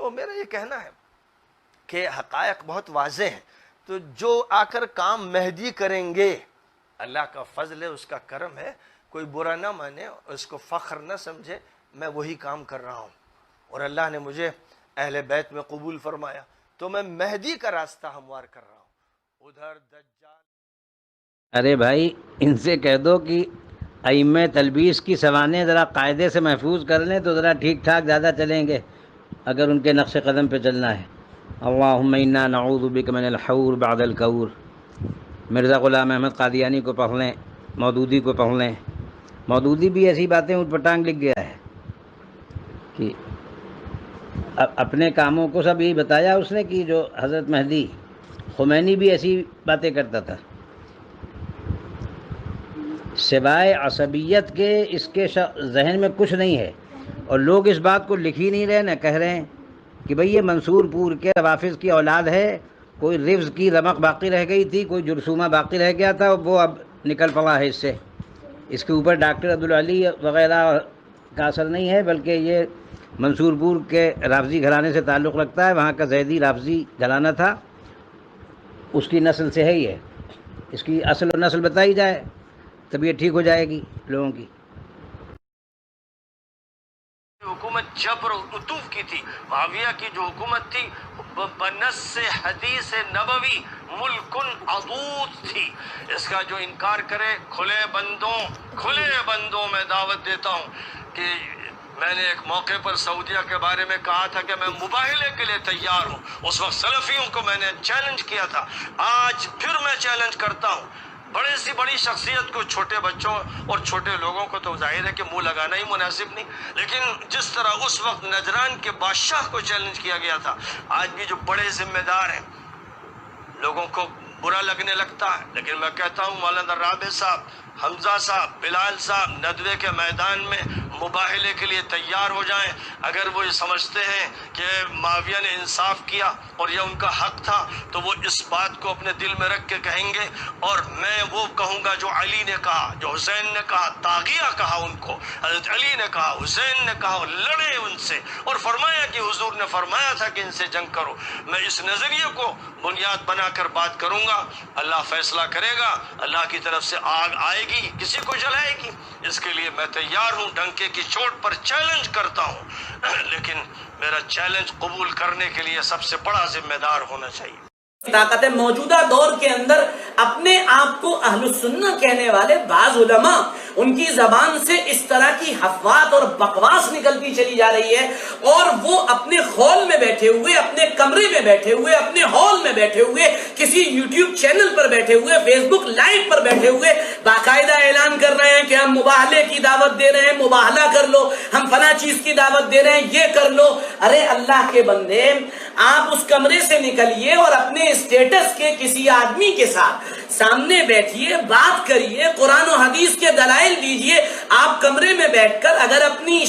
تو میرا یہ کہنا ہے کہ حقائق بہت واضح ہیں، تو جو آ کر کام مہدی کریں گے اللہ کا فضل ہے، اس کا کرم ہے، کوئی برا نہ مانے، اس کو فخر نہ سمجھے، میں وہی کام کر رہا ہوں اور اللہ نے مجھے اہل بیت میں قبول فرمایا، تو میں مہدی کا راستہ ہموار کر رہا ہوں۔ ادھر دجال، ارے بھائی ان سے کہہ دو کہ ائمہ تلبیس کی سوانح ذرا قاعدے سے محفوظ کر لیں تو ذرا ٹھیک ٹھاک زیادہ چلیں گے اگر ان کے نقش قدم پہ چلنا ہے۔ اللہم انا نعوذ بک من الحور بعد الکور، مرزا غلام احمد قادیانی کو پڑھ لیں، مودودی کو پڑھ لیں۔ مودودی بھی ایسی باتیں اٹھ پٹانگ لکھ گیا ہے کہ اپنے کاموں کو سب یہی بتایا اس نے کہ جو حضرت مہدی، خمینی بھی ایسی باتیں کرتا تھا، سوائے عصبیت کے اس کے ذہن میں کچھ نہیں ہے، اور لوگ اس بات کو لکھ ہی نہیں رہے، نہ کہہ رہے ہیں کہ بھئی یہ منصور پور کے روافظ کی اولاد ہے، کوئی رفظ کی رمق باقی رہ گئی تھی، کوئی جرثومہ باقی رہ گیا تھا، وہ اب نکل پڑا ہے اس سے۔ اس کے اوپر ڈاکٹر عبدالعلی وغیرہ کا اثر نہیں ہے، بلکہ یہ منصور پور کے رافضی گھرانے سے تعلق رکھتا ہے، وہاں کا زیدی رافضی گھرانہ تھا، اس کی نسل سے ہے یہ۔ اس کی اصل و نسل بتائی جائے طبیعت ٹھیک ہو جائے گی لوگوں کی۔ حکومت جبر و عطوف کی تھی، معاویہ کی جو حکومت تھی بنص حدیث نبوی ملکن عضوض تھی۔ اس کا جو انکار کرے کھلے بندوں میں دعوت دیتا ہوں کہ میں نے ایک موقع پر سعودیہ کے بارے میں کہا تھا کہ میں مباہلے کے لیے تیار ہوں، اس وقت سلفیوں کو میں نے چیلنج کیا تھا، آج پھر میں چیلنج کرتا ہوں بڑے سی بڑی شخصیت کو، چھوٹے بچوں اور چھوٹے لوگوں کو تو ظاہر ہے کہ منہ لگانا ہی مناسب نہیں، لیکن جس طرح اس وقت نجران کے بادشاہ کو چیلنج کیا گیا تھا، آج بھی جو بڑے ذمہ دار ہیں لوگوں کو برا لگنے لگتا ہے، لیکن میں کہتا ہوں مولانا رابع صاحب، حمزہ صاحب، بلال صاحب ندوے کے میدان میں مباہلے کے لیے تیار ہو جائیں۔ اگر وہ یہ سمجھتے ہیں کہ معاویہ نے انصاف کیا اور یہ ان کا حق تھا تو وہ اس بات کو اپنے دل میں رکھ کے کہیں گے، اور میں وہ کہوں گا جو علی نے کہا، جو حسین نے کہا، طاغیہ کہا ان کو، حضرت علی نے کہا، حسین نے کہا، لڑے ان سے اور فرمایا کہ حضور نے فرمایا تھا کہ ان سے جنگ کرو۔ میں اس نظریے کو بنیاد بنا کر بات کروں گا، اللہ فیصلہ کرے گا، اللہ کی طرف سے آگ آئے گی، کسی کو جلائے گی، اس کے لیے میں تیار ہوں، ڈنکے کی چوٹ پر چیلنج کرتا ہوں، لیکن میرا چیلنج قبول کرنے کے لیے سب سے بڑا ذمہ دار ہونا چاہیے۔ طاقت ہے۔ موجودہ دور کے اندر اپنے آپ کو اہل السنہ کہنے والے بعض علماء، ان کی زبان سے اس طرح کی حفوات اور بکواس نکلتی چلی جا رہی ہے، اور وہ اپنے ہال میں بیٹھے ہوئے، اپنے کمرے میں بیٹھے ہوئے، اپنے ہال میں بیٹھے ہوئے، کسی یوٹیوب چینل پر بیٹھے ہوئے، فیس بک لائیو پر بیٹھے ہوئے باقاعدہ اعلان کر رہے ہیں کہ ہم مباہلے کی دعوت دے رہے ہیں، مباہلہ کر لو، ہم فلاں چیز کی دعوت دے رہے ہیں، یہ کر لو۔ ارے اللہ کے بندے، آپ اس کمرے سے نکلیے اور اپنے اسٹیٹس کے کسی آدمی کے ساتھ سامنے بیٹھیے، بات کریے، قرآن و حدیث کے دلائل دیجئے۔ آپ کمرے میں بیٹھ کر اگر اپنی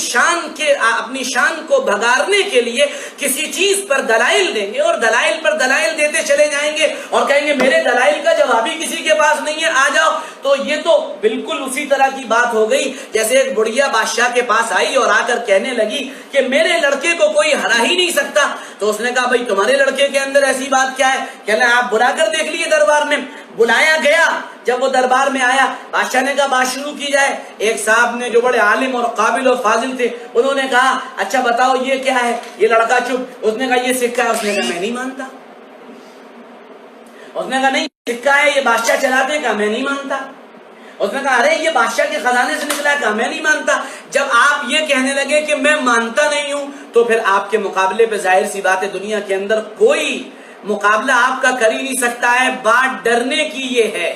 شان کو بھگارنے کے لیے کسی چیز پر دلائل دیں گے اور دلائل پر دلائل دیتے چلے جائیں گے اور کہیں گے میرے دلائل کا جواب ہی کسی کے پاس نہیں ہے، آ جاؤ، تو یہ تو بالکل اسی طرح کی بات ہو گئی جیسے ایک بڑھیا بادشاہ کے پاس آئی اور آ کر کہنے لگی کہ میرے لڑکے کو کوئی ہرا ہی نہیں سکتا۔ تو اس نے کہا بھائی تمہارے لڑکے کے اندر ایسی بات کیا ہے؟ کہنے آپ بلا کر دیکھ لیے دربار میں۔ بلایا گیا، جب وہ دربار میں آیا، بادشاہ نے کہا بات شروع کی جائے۔ ایک صاحب نے جو بڑے عالم اور قابل اور فاضل تھے، انہوں نے کہا اچھا بتاؤ یہ کیا ہے؟ یہ لڑکا چپ، اس نے کہا یہ سکہ ہے۔ اس نے کہا میں نہیں مانتا۔ اس نے کہا نہیں سکہ ہے، یہ بادشاہ چلاتے ہیں، کہا میں نہیں مانتا۔ اس نے کہا ارے یہ بادشاہ کے خزانے سے نکلا ہے، کہا میں نہیں مانتا۔ جب آپ یہ کہنے لگے کہ میں مانتا نہیں ہوں، تو پھر آپ کے مقابلے پہ ظاہر سی بات ہے دنیا کے اندر کوئی مقابلہ آپ کا کر ہی نہیں سکتا ہے۔ بات ڈرنے کی یہ ہے،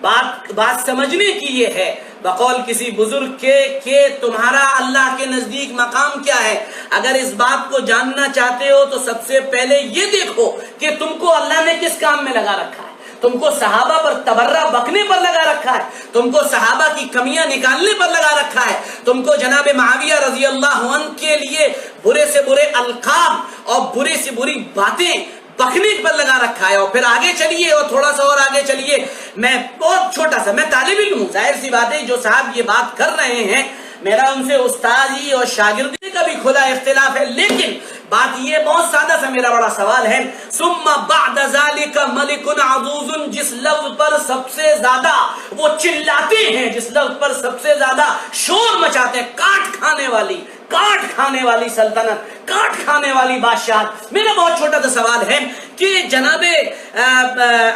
بات سمجھنے کی یہ ہے، بقول کسی بزرگ کے کہ تمہارا اللہ کے نزدیک مقام کیا ہے۔ اگر اس بات کو جاننا چاہتے ہو تو سب سے پہلے یہ دیکھو کہ تم کو اللہ نے کس کام میں لگا رکھا ہے۔ تم کو صحابہ پر تبرہ بکنے پر لگا رکھا ہے، تم کو صحابہ کی کمیاں نکالنے پر لگا رکھا ہے، تم کو جناب معاویہ رضی اللہ عنہ کے لیے برے سے برے القاب اور برے سے بری باتیں بکنے پر لگا رکھا ہے۔ اور پھر آگے چلیے اور تھوڑا سا اور آگے چلیے، میں بہت چھوٹا سا، میں طالب علم ہوں، ظاہر سی بات ہے جو صاحب یہ بات کر رہے ہیں میرا ان سے استادی اور شاگردی کا بھی کھلا اختلاف ہے، لیکن بات بات یہ بہت سادہ سا میرا بڑا سوال ہے، ثم بعد ذالک ملک عظوظ، جس لفظ پر سب سے زیادہ وہ چلاتے ہیں، جس لفظ پر سب سے زیادہ شور مچاتے ہیں، کاٹ کھانے والی سلطنت، کاٹ کھانے والی بادشاہت۔ میرا بہت چھوٹا سا سوال ہے کہ جناب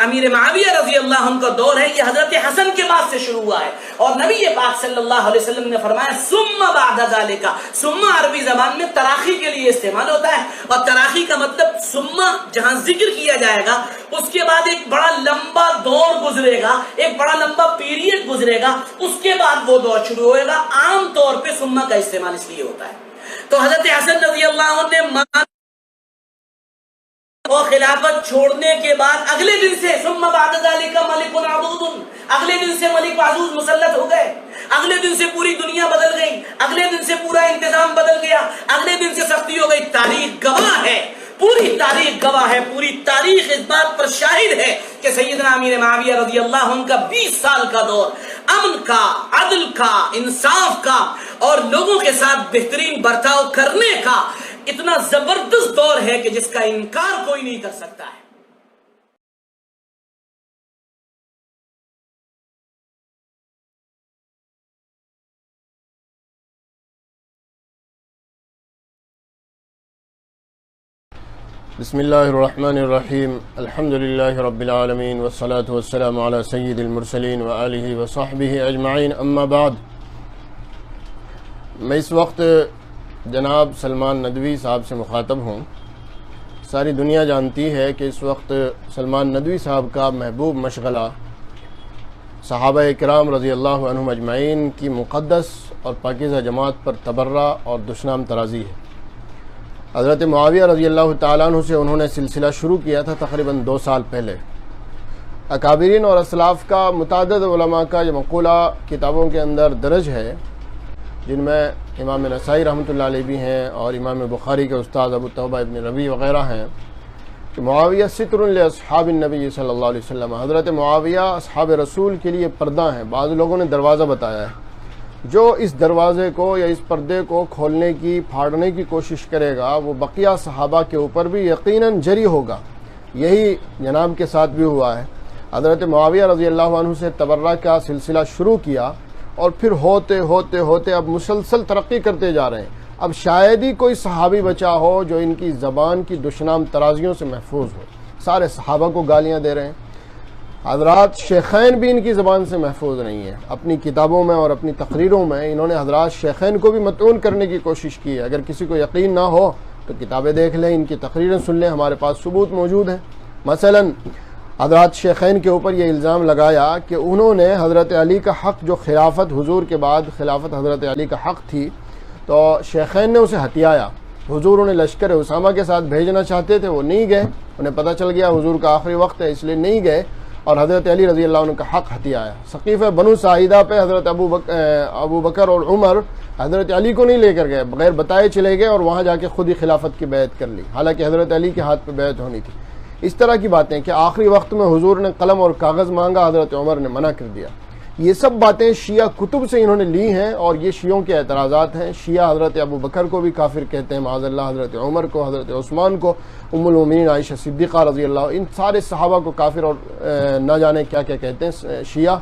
امیر معاویہ رضی اللہ عنہ کا دور ہے، یہ حضرت حسن کے بعد سے شروع ہوا ہے، اور نبی پاک صلی اللہ علیہ وسلم نے فرمایا ثم بعد ذالک۔ ثم عربی زبان میں تراخی کے لیے استعمال ہوتا ہے، اور تراخی کا مطلب ثم جہاں ذکر کیا جائے گا اس کے بعد ایک بڑا لمبا دور گزرے گا، ایک بڑا لمبا پیریڈ گزرے گا، اس کے بعد وہ دور شروع ہوئے گا۔ عام طور پہ ثم کا استعمال اس لیے ہوتا ہے۔ تو حضرت حسن رضی اللہ عنہ نے اور خلافت چھوڑنے کے بعد اگلے دن سے ثم بعد ذالک ملک عظوظ، اگلے دن سے ملک عظوظ مسلط ہو گئے، اگلے دن سے پوری دنیا بدل گئی، اگلے دن سے پورا انتظام بدل گیا، اگلے دن سے سختی ہو گئی۔ تاریخ گواہ ہے، پوری تاریخ گواہ ہے، پوری تاریخ اس بات پر شاہد ہے کہ سیدنا امیر معاویہ رضی اللہ عنہ کا 20 سال کا دور امن کا، عدل کا، انصاف کا اور لوگوں کے ساتھ بہترین برتاؤ کرنے کا اتنا زبردست دور ہے کہ جس کا انکار کوئی نہیں کر سکتا ہے۔ بسم اللہ الرحمن الرحیم، الحمدللہ رب العالمین والصلاة والسلام علی سید المرسلین وآلہ وصحبہ اجمعین، اما بعد۔ میں اس وقت جناب سلمان ندوی صاحب سے مخاطب ہوں۔ ساری دنیا جانتی ہے کہ اس وقت سلمان ندوی صاحب کا محبوب مشغلہ صحابہ کرام رضی اللہ عنہم اجمعین کی مقدس اور پاکیزہ جماعت پر تبرہ اور دشنام ترازی ہے۔ حضرت معاویہ رضی اللہ تعالیٰ عنہ سے انہوں نے سلسلہ شروع کیا تھا تقریباً 2 سال پہلے۔ اکابرین اور اسلاف کا متعدد علماء کا یہ مقولہ کتابوں کے اندر درج ہے، جن میں امام نسائی رحمۃ اللہ علیہ بھی ہیں اور امام بخاری کے استاد ابو توبہ ابن ربیع وغیرہ ہیں کہ معاویہ ستر لاصحاب النبی صلی اللہ علیہ وسلم، حضرت معاویہ اصحاب رسول کے لیے پردہ ہیں۔ بعض لوگوں نے دروازہ بتایا ہے، جو اس دروازے کو یا اس پردے کو کھولنے کی، پھاڑنے کی کوشش کرے گا وہ بقیہ صحابہ کے اوپر بھی یقیناً جری ہوگا۔ یہی جناب کے ساتھ بھی ہوا ہے۔ حضرت معاویہ رضی اللہ عنہ سے تبرہ کا سلسلہ شروع کیا اور پھر ہوتے ہوتے ہوتے اب مسلسل ترقی کرتے جا رہے ہیں۔ اب شاید ہی کوئی صحابی بچا ہو جو ان کی زبان کی دشنام ترازیوں سے محفوظ ہو۔ سارے صحابہ کو گالیاں دے رہے ہیں۔ حضرات شیخین بھی ان کی زبان سے محفوظ نہیں ہے۔ اپنی کتابوں میں اور اپنی تقریروں میں انہوں نے حضرات شیخین کو بھی مطعون کرنے کی کوشش کی ہے۔ اگر کسی کو یقین نہ ہو تو کتابیں دیکھ لیں، ان کی تقریریں سن لیں، ہمارے پاس ثبوت موجود ہیں۔ مثلا حضرات شیخین کے اوپر یہ الزام لگایا کہ انہوں نے حضرت علی کا حق، جو خلافت حضور کے بعد خلافت حضرت علی کا حق تھی، تو شیخین نے اسے ہتھیایا۔ حضور انہیں لشکر اسامہ کے ساتھ بھیجنا چاہتے تھے، وہ نہیں گئے، انہیں پتہ چل گیا حضور کا آخری وقت ہے اس لیے نہیں گئے، اور حضرت علی رضی اللہ عنہ کا حق ہتھیایا۔ سقیفہ بنو ساعدہ پہ حضرت ابو بکر اور عمر حضرت علی کو نہیں لے کر گئے، بغیر بتائے چلے گئے اور وہاں جا کے خود ہی خلافت کی بیعت کر لی، حالانکہ حضرت علی کے ہاتھ پہ بیعت ہونی تھی۔ اس طرح کی باتیں کہ آخری وقت میں حضور نے قلم اور کاغذ مانگا، حضرت عمر نے منع کر دیا، یہ سب باتیں شیعہ کتب سے انہوں نے لی ہیں، اور یہ شیعوں کے اعتراضات ہیں۔ شیعہ حضرت ابو بکر کو بھی کافر کہتے ہیں معاذ اللہ، حضرت عمر کو، حضرت عثمان کو، ام المومنین عائشہ صدیقہ رضی اللہ، ان سارے صحابہ کو کافر اور نہ جانے کیا کیا کہتے ہیں شیعہ۔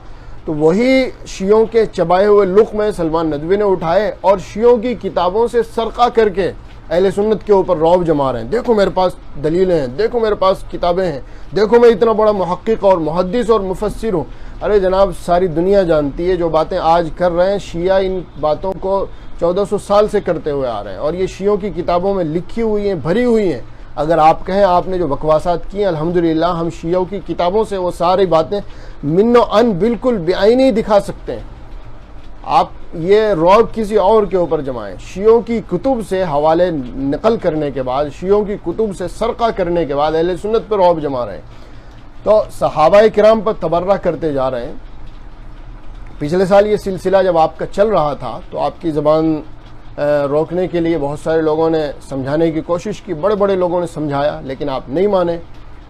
تو وہی شیعوں کے چبائے ہوئے لقمے سلمان ندوی نے اٹھائے اور شیعوں کی کتابوں سے سرقہ کر کے اہل سنت کے اوپر رعب جما رہے ہیں۔ دیکھو میرے پاس دلیلیں ہیں، دیکھو میرے پاس کتابیں ہیں، دیکھو میں اتنا بڑا محقق اور محدث اور مفسر ہوں۔ ارے جناب ساری دنیا جانتی ہے جو باتیں آج کر رہے ہیں شیعہ ان باتوں کو 1400 سال سے کرتے ہوئے آ رہے ہیں، اور یہ شیعوں کی کتابوں میں لکھی ہوئی ہیں، بھری ہوئی ہیں۔ اگر آپ کہیں آپ نے جو بکواسات کی ہیں، الحمدللہ ہم شیعوں کی کتابوں سے وہ ساری باتیں من و ان بالکل بعینی دکھا سکتے ہیں۔ آپ یہ رعب کسی اور کے اوپر جمائیں۔ شیعوں کی کتب سے حوالے نقل کرنے کے بعد، شیعوں کی کتب سے سرقہ کرنے کے بعد اہل سنت پر رعب جما رہے ہیں، تو صحابہ کرام پر تبرہ کرتے جا رہے ہیں۔ پچھلے سال یہ سلسلہ جب آپ کا چل رہا تھا تو آپ کی زبان روکنے کے لیے بہت سارے لوگوں نے سمجھانے کی کوشش کی، بڑے بڑے لوگوں نے سمجھایا، لیکن آپ نہیں مانے،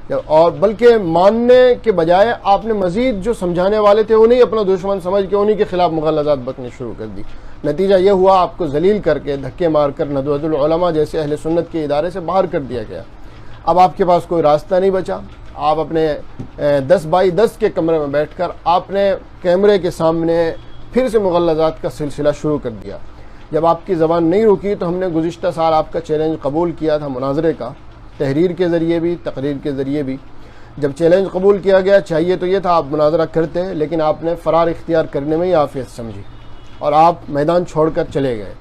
اور بلکہ ماننے کے بجائے آپ نے مزید جو سمجھانے والے تھے انہیں اپنا دشمن سمجھ کے انہیں کے خلاف مغالطات بکنے شروع کر دی۔ نتیجہ یہ ہوا آپ کو ذلیل کر کے دھکے مار کر ندوۃ العلماء جیسے اہل سنت کے ادارے سے باہر کر دیا گیا۔ اب آپ کے پاس کوئی راستہ نہیں بچا، آپ اپنے 10x10 کے کمرے میں بیٹھ کر آپ نے کیمرے کے سامنے پھر سے مغلظات کا سلسلہ شروع کر دیا۔ جب آپ کی زبان نہیں رکی تو ہم نے گزشتہ سال آپ کا چیلنج قبول کیا تھا مناظرے کا، تحریر کے ذریعے بھی، تقریر کے ذریعے بھی۔ جب چیلنج قبول کیا گیا، چاہیے تو یہ تھا آپ مناظرہ کرتے، لیکن آپ نے فرار اختیار کرنے میں ہی عافیت سمجھی اور آپ میدان چھوڑ کر چلے گئے۔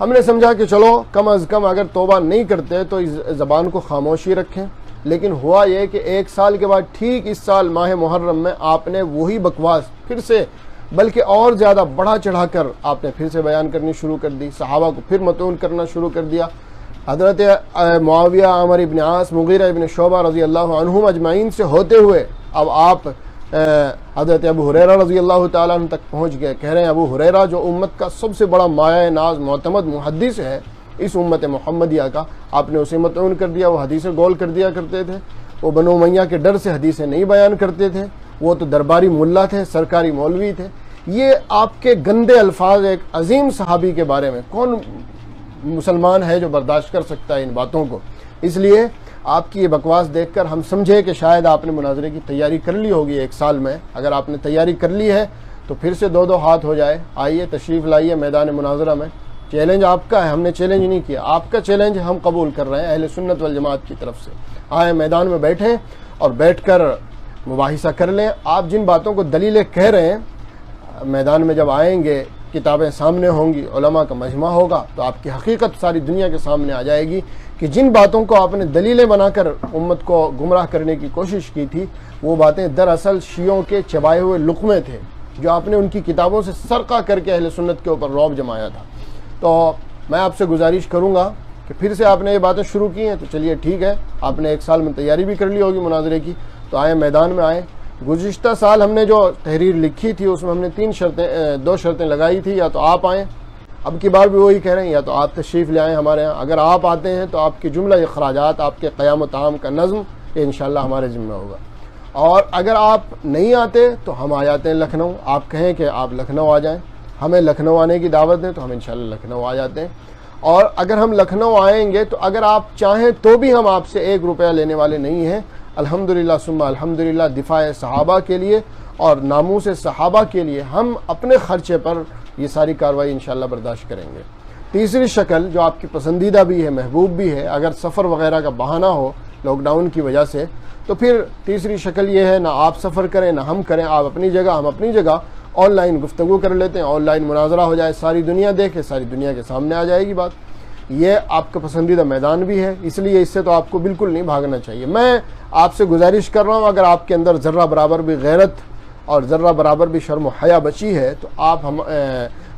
ہم نے سمجھا کہ چلو کم از کم اگر توبہ نہیں کرتے تو اس زبان کو خاموشی رکھیں، لیکن ہوا یہ کہ 1 سال کے بعد ٹھیک اس سال ماہ محرم میں آپ نے وہی بکواس پھر سے، بلکہ اور زیادہ بڑھا چڑھا کر آپ نے پھر سے بیان کرنی شروع کر دی، صحابہ کو پھر مطعون کرنا شروع کر دیا۔ حضرت معاویہ، عامر ابن عاص، مغیرہ ابن شعبہ رضی اللہ عنہم اجمعین سے ہوتے ہوئے اب آپ حضرت ابو ہریرہ رضی اللہ تعالیٰ عنہ تک پہنچ گئے۔ کہہ رہے ہیں ابو ہریرہ جو امت کا سب سے بڑا مایہ ناز معتمد محدث ہے اس امت محمدیہ کا، آپ نے اسے مطعون کر دیا۔ وہ حدیثیں گول کر دیا کرتے تھے، وہ بنو امیہ کے ڈر سے حدیثیں نہیں بیان کرتے تھے، وہ تو درباری ملا تھے، سرکاری مولوی تھے۔ یہ آپ کے گندے الفاظ ایک عظیم صحابی کے بارے میں کون مسلمان ہے جو برداشت کر سکتا ہے ان باتوں کو؟ اس لیے آپ کی یہ بکواس دیکھ کر ہم سمجھے کہ شاید آپ نے مناظرے کی تیاری کر لی ہوگی 1 سال میں۔ اگر آپ نے تیاری کر لی ہے تو پھر سے 2 ہاتھ ہو جائے، آئیے تشریف لائیے میدان مناظرہ میں۔ چیلنج آپ کا ہے، ہم نے چیلنج نہیں کیا، آپ کا چیلنج ہم قبول کر رہے ہیں اہل سنت والجماعت کی طرف سے۔ آئیں میدان میں بیٹھیں اور بیٹھ کر مباحثہ کر لیں۔ آپ جن باتوں کو دلیلیں کہہ رہے ہیں، میدان میں جب آئیں گے، کتابیں سامنے ہوں گی، علماء کا مجمع ہوگا، تو آپ کی حقیقت ساری دنیا کے سامنے آ جائے گی کہ جن باتوں کو آپ نے دلیلیں بنا کر امت کو گمراہ کرنے کی کوشش کی تھی، وہ باتیں دراصل شیعوں کے چبائے ہوئے لقمے تھے جو آپ نے ان کی کتابوں سے سرقہ کر کے اہل سنت کے اوپر رعب جمایا تھا۔ تو میں آپ سے گزارش کروں گا کہ پھر سے آپ نے یہ باتیں شروع کی ہیں تو چلیے ٹھیک ہے، آپ نے 1 سال میں تیاری بھی کر لی ہوگی مناظرے کی، تو آئیں میدان میں آئیں۔ گزشتہ سال ہم نے جو تحریر لکھی تھی اس میں ہم نے 2 شرطیں لگائی تھی، یا تو آپ آئیں، اب کی بار بھی وہی کہہ رہے ہیں، یا تو آپ تشریف لے آئیں ہمارے ہاں۔ اگر آپ آتے ہیں تو آپ کی جملہ اخراجات، آپ کے قیام و طعام کا نظم، یہ انشاءاللہ ہمارے ذمہ ہوگا۔ اور اگر آپ نہیں آتے تو ہم آ جاتے ہیں لکھنؤ، آپ کہیں کہ آپ لکھنؤ آ جائیں، ہمیں لکھنؤ آنے کی دعوت دیں تو ہم انشاءاللہ لکھنؤ آ جاتے ہیں۔ اور اگر ہم لکھنؤ آئیں گے تو اگر آپ چاہیں تو بھی ہم آپ سے 1 روپیہ لینے والے نہیں ہیں۔ الحمدللہ ثم الحمدللہ دفاع صحابہ کے لیے اور ناموس صحابہ کے لیے ہم اپنے خرچے پر یہ ساری کارروائی انشاءاللہ برداشت کریں گے۔ تیسری شکل جو آپ کی پسندیدہ بھی ہے، محبوب بھی ہے، اگر سفر وغیرہ کا بہانہ ہو لاک ڈاؤن کی وجہ سے، تو پھر تیسری شکل یہ ہے، نہ آپ سفر کریں نہ ہم کریں، آپ اپنی جگہ ہم اپنی جگہ آن لائن گفتگو کر لیتے ہیں، آن لائن مناظرہ ہو جائے، ساری دنیا دیکھے، ساری دنیا کے سامنے آ جائے گی بات۔ یہ آپ کا پسندیدہ میدان بھی ہے، اس لیے اس سے تو آپ کو بالکل نہیں بھاگنا چاہیے۔ میں آپ سے گزارش کر رہا ہوں، اگر آپ کے اندر ذرہ برابر بھی غیرت اور ذرہ برابر بھی شرم و حیا بچی ہے تو آپ ہم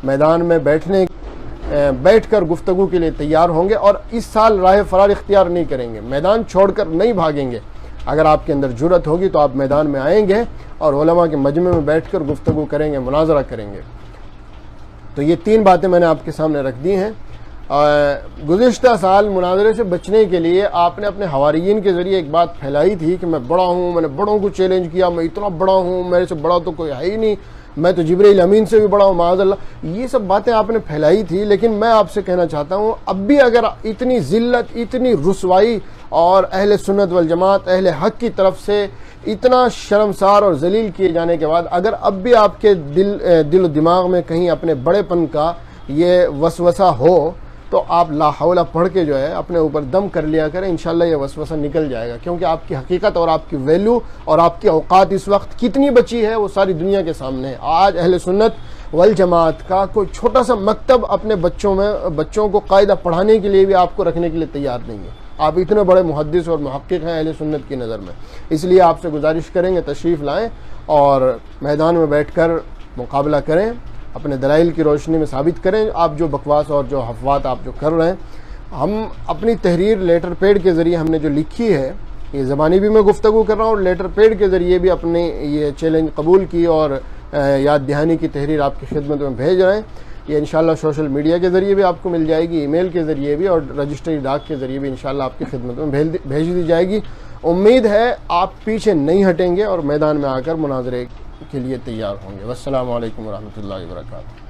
میدان میں بیٹھ کر گفتگو کے لیے تیار ہوں گے، اور اس سال راہ فرار اختیار نہیں کریں گے، میدان چھوڑ کر نہیں بھاگیں گے۔ اگر آپ کے اندر جرأت ہوگی تو آپ میدان میں آئیں گے اور علماء کے مجمع میں بیٹھ کر گفتگو کریں گے، مناظرہ کریں گے۔ تو یہ 3 باتیں میں نے آپ کے سامنے رکھ دی ہیں۔ گزشتہ سال مناظرے سے بچنے کے لیے آپ نے اپنے حواریین کے ذریعے ایک بات پھیلائی تھی کہ میں بڑا ہوں، میں نے بڑوں کو چیلنج کیا، میں اتنا بڑا ہوں، میرے سے بڑا تو کوئی ہے ہی نہیں، میں تو جبرائیل امین سے بھی بڑا ہوں معاذ اللہ۔ یہ سب باتیں آپ نے پھیلائی تھی، لیکن میں آپ سے کہنا چاہتا ہوں اب بھی اگر اتنی ذلت، اتنی رسوائی اور اہل سنت والجماعت، اہل حق کی طرف سے اتنا شرمسار اور ذلیل کیے جانے کے بعد اگر اب بھی آپ کے دل و دماغ میں کہیں اپنے بڑے پن کا یہ وسوسہ ہو تو آپ لا حول پڑھ کے جو ہے اپنے اوپر دم کر لیا کریں، انشاءاللہ یہ وسوسہ نکل جائے گا، کیونکہ آپ کی حقیقت اور آپ کی ویلیو اور آپ کی اوقات اس وقت کتنی بچی ہے وہ ساری دنیا کے سامنے ہے۔ آج اہل سنت والجماعت کا کوئی چھوٹا سا مکتب اپنے بچوں کو قاعدہ پڑھانے کے لیے بھی آپ کو رکھنے کے لیے تیار نہیں ہے۔ آپ اتنے بڑے محدث اور محقق ہیں اہل سنت کی نظر میں، اس لیے آپ سے گزارش کریں گے تشریف لائیں اور میدان میں بیٹھ کر مقابلہ کریں، اپنے دلائل کی روشنی میں ثابت کریں آپ جو بکواس اور جو افواہات آپ جو کر رہے ہیں۔ ہم اپنی تحریر لیٹر پیڈ کے ذریعے ہم نے جو لکھی ہے، یہ زبانی بھی میں گفتگو کر رہا ہوں اور لیٹر پیڈ کے ذریعے بھی اپنے یہ چیلنج قبول کی اور یاد دہانی کی تحریر آپ کی خدمت میں بھیج رہے ہیں۔ یہ انشاءاللہ سوشل میڈیا کے ذریعے بھی آپ کو مل جائے گی، ای میل کے ذریعے بھی اور رجسٹری ڈاک کے ذریعے بھی انشاءاللہ آپ کی خدمت میں بھیج دی جائے گی۔ امید ہے آپ پیچھے نہیں ہٹیں گے اور میدان میں آ کر مناظرے کے لیے تیار ہوں گے۔ والسلام علیکم ورحمۃ اللہ وبرکاتہ۔